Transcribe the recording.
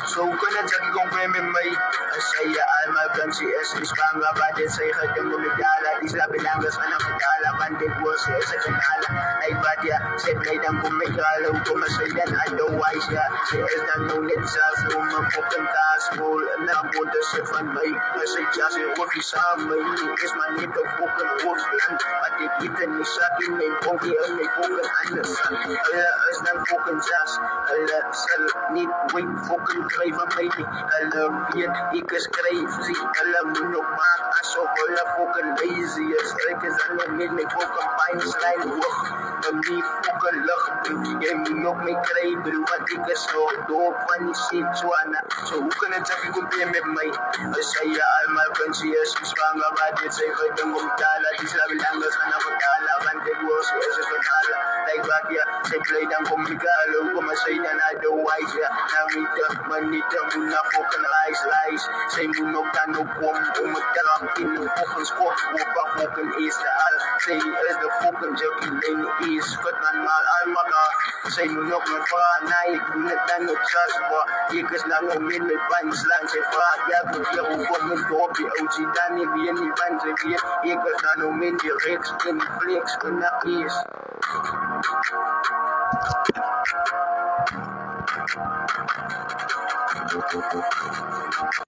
So kuna jagi kong premi may saya ay magkansi is panga badin sa ihating gumigala di sila bilangas na magkala bandig was sa kanala ay badya sa playdan gumigala kumasaydan otherwise ya si is na nunit sa sumapupunta school na punta sa fanbay kasi kasi wagi sa may is manito pukan urlan pati kita ni sa akin may pongki ay may pukan anasan ala is na pukan jas ala sal need wait pukan driver baby ala yet ikas crazy ala munok mak aso wala pukan lazy as rekas ano need may pukan pines line work kami pukan lak ay munok may crazy but ikas so do pani situana so ukana jaki kumpiya may saya ay malconsious spanga badit sa ihating gumigala di sila bilangas na magkala bandig was sa kanala like bakya sa playdan gumigala kumasaydan otherwise ya namita manita muna po ka na lies say munog tanong po umatang pinupukan sport upang pukan is na al say as the pukan joking lane is kat man mal al maka say munog na pa naik gunat tanong chas ba ikas lang umin may pants lang say pa ya kutya upang nagdobi OG dani biyan ni pants biyan ikas lang umin di rex in flex na is